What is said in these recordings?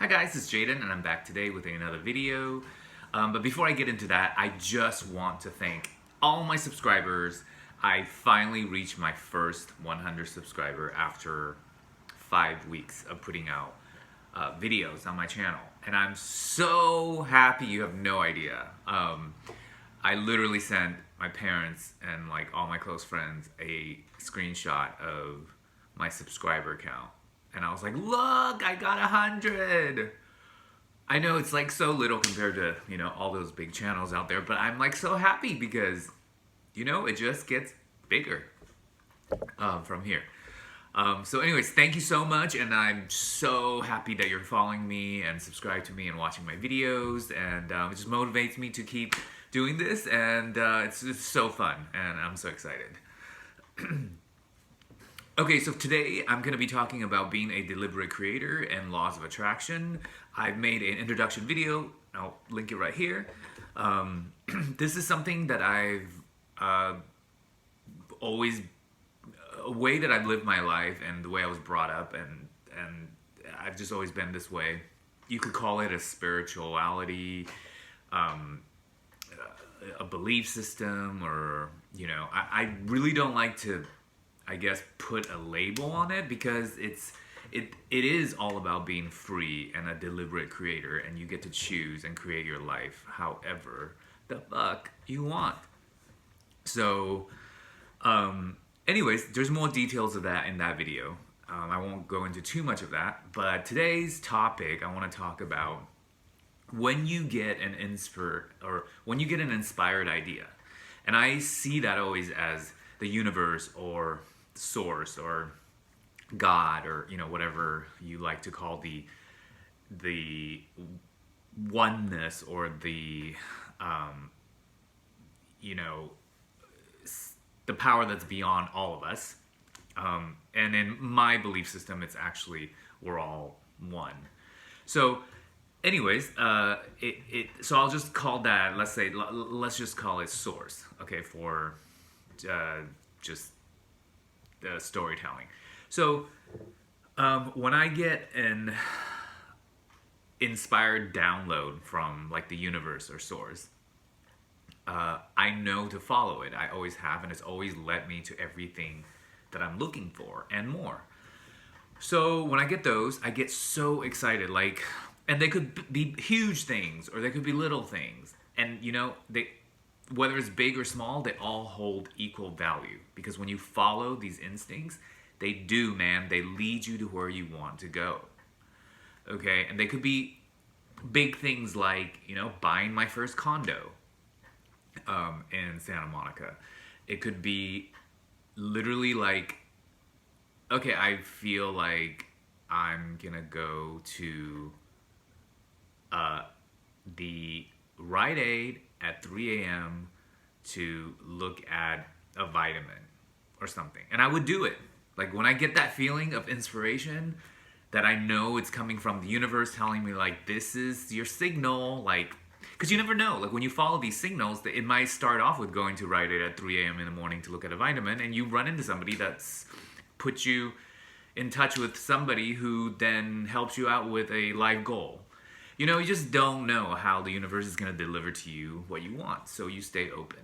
Hi guys, it's Jaden and I'm back today with another video. But before I get into that, I just want to thank all my subscribers. I finally reached my first 100 subscriber after 5 weeks of putting out videos on my channel. And I'm so happy, you have no idea. I literally sent my parents and like all my close friends a screenshot of my subscriber count. And I was like, look, I got 100. I know it's like so little compared to, you know, all those big channels out there, but I'm like so happy because, you know, it just gets bigger from here. So anyways, thank you so much, and I'm so happy that you're following me and subscribe to me and watching my videos, and it just motivates me to keep doing this, and it's so fun, and I'm so excited. Okay, so today I'm going to be talking about being a deliberate creator and laws of attraction. I've made an introduction video. I'll link it right here. This is something that I've always, a way that I've lived my life and the way I was brought up, and I've just always been this way. You could call it a spirituality, a belief system, or, you know, I really don't like to, I guess, put a label on it, because it is all about being free and a deliberate creator, and you get to choose and create your life however the fuck you want. So anyways, there's more details of that in that video. I won't go into too much of that, but today's topic, I want to talk about when you get an inspired idea. And I see that always as the universe or source or God, or, you know, whatever you like to call the oneness, or the you know, the power that's beyond all of us. And in my belief system, it's actually, we're all one. So anyways, so I'll just call that, let's just call it source, okay, for just storytelling. So when I get an inspired download from like the universe or source, I know to follow it. I always have, and it's always led me to everything that I'm looking for and more. So when I get those, I get so excited, like, and they could be huge things or they could be little things, and you know, whether it's big or small, they all hold equal value, because when you follow these instincts, they do, man, they lead you to where you want to go. Okay, and they could be big things like, you know, buying my first condo in Santa Monica. It could be literally like, okay, I feel like I'm gonna go to the Rite Aid at 3 a.m. to look at a vitamin or something. And I would do it. Like, when I get that feeling of inspiration, that I know it's coming from the universe telling me, like, this is your signal, like, because you never know. Like, when you follow these signals, it might start off with going to Rite Aid at 3 a.m. in the morning to look at a vitamin, and you run into somebody that's put you in touch with somebody who then helps you out with a life goal. You know, you just don't know how the universe is going to deliver to you what you want, so you stay open,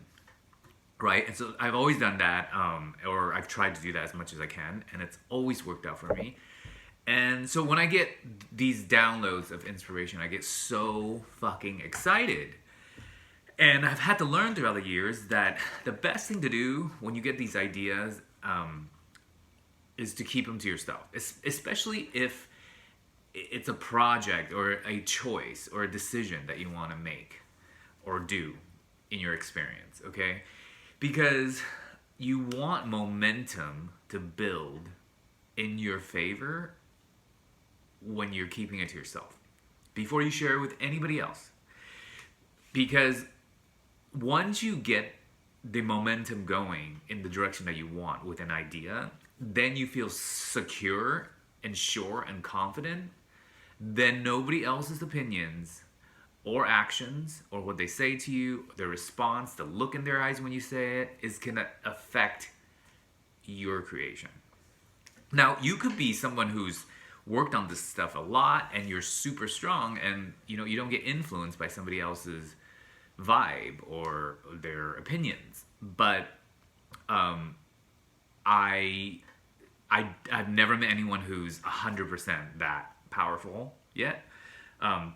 right? And so I've always done that, or I've tried to do that as much as I can, and it's always worked out for me. And so when I get these downloads of inspiration, I get so fucking excited. And I've had to learn throughout the years that the best thing to do when you get these ideas is to keep them to yourself, especially if it's a project or a choice or a decision that you want to make or do in your experience, okay? Because you want momentum to build in your favor when you're keeping it to yourself before you share it with anybody else. Because once you get the momentum going in the direction that you want with an idea, then you feel secure and sure and confident. Then nobody else's opinions or actions or what they say to you, their response, the look in their eyes when you say it, is gonna affect your creation. Now, you could be someone who's worked on this stuff a lot and you're super strong, and you don't get influenced by somebody else's vibe or their opinions. But I've never met anyone who's 100% that powerful yet.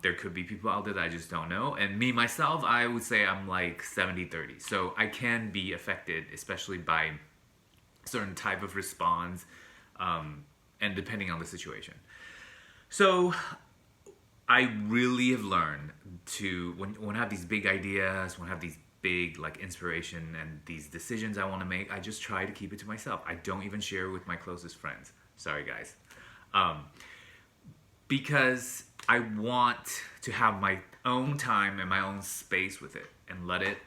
There could be people out there that I just don't know. And me, myself, I would say I'm like 70-30. So I can be affected, especially by certain type of response, and depending on the situation. So I really have learned to, when I have these big ideas, when I have these big like inspiration and these decisions I want to make, I just try to keep it to myself. I don't even share with my closest friends. Sorry guys. Because I want to have my own time and my own space with it and let it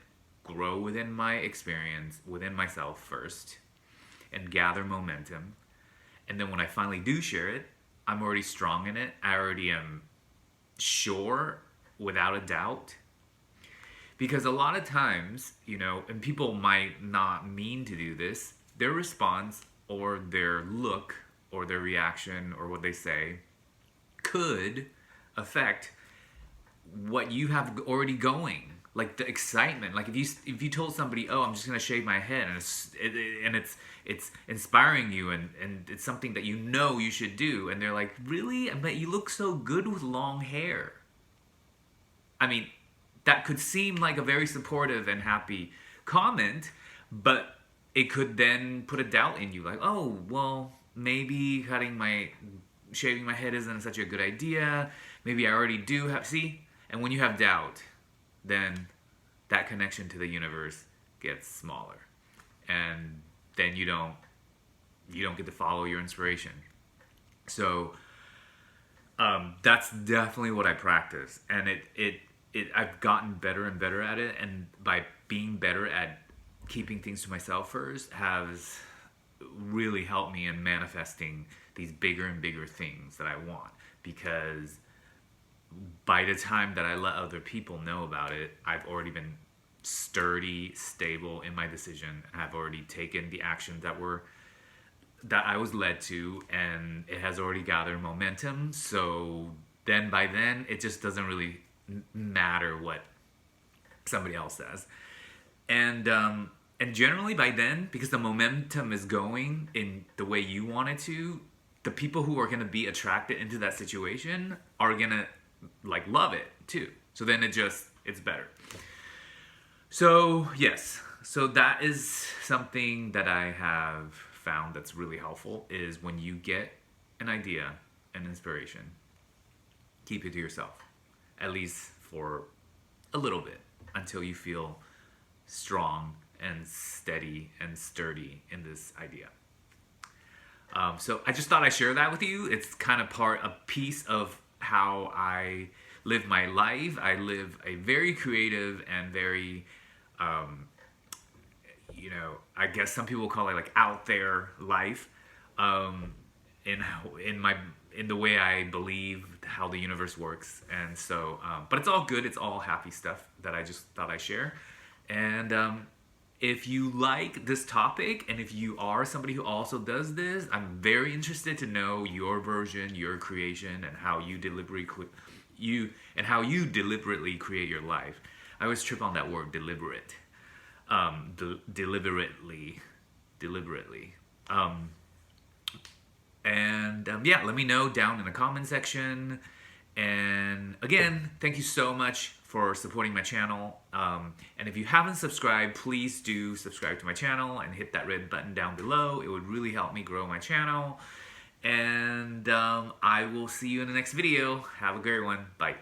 grow within my experience, within myself first, and gather momentum. And then when I finally do share it, I'm already strong in it. I already am sure, without a doubt. Because a lot of times, and people might not mean to do this, their response or their look or their reaction or what they say could affect what you have already going. Like the excitement. Like if you told somebody, oh, I'm just gonna shave my head, and it's inspiring you, and it's something that you should do, and they're like, really? But you look so good with long hair. I mean, that could seem like a very supportive and happy comment, but it could then put a doubt in you, like, oh, well, maybe shaving my head isn't such a good idea. Maybe I already do have, see? And when you have doubt, then that connection to the universe gets smaller. And then you don't get to follow your inspiration. So that's definitely what I practice. And I've gotten better and better at it. And by being better at keeping things to myself first has really helped me in manifesting these bigger and bigger things that I want. Because by the time that I let other people know about it, I've already been sturdy, stable in my decision. I've already taken the actions that I was led to, and it has already gathered momentum. So then by then, it just doesn't really matter what somebody else says. And generally by then, because the momentum is going in the way you want it to, the people who are going to be attracted into that situation are going to like love it too. So then it's better. So yes, so that is something that I have found that's really helpful, is when you get an idea, an inspiration, keep it to yourself, at least for a little bit, until you feel strong and steady and sturdy in this idea. So I just thought I'd share that with you. It's kind of a piece of how I live my life. I live a very creative and very, I guess some people call it like out there life, in the way I believe how the universe works. And so, but it's all good. It's all happy stuff that I just thought I'd share. And if you like this topic, and if you are somebody who also does this, I'm very interested to know your version, your creation, and how you deliberately create your life. I always trip on that word, deliberate. Deliberately. Yeah, let me know down in the comment section. And again, thank you so much for supporting my channel. And if you haven't subscribed, please do subscribe to my channel and hit that red button down below. It would really help me grow my channel. And I will see you in the next video. Have a great one. Bye.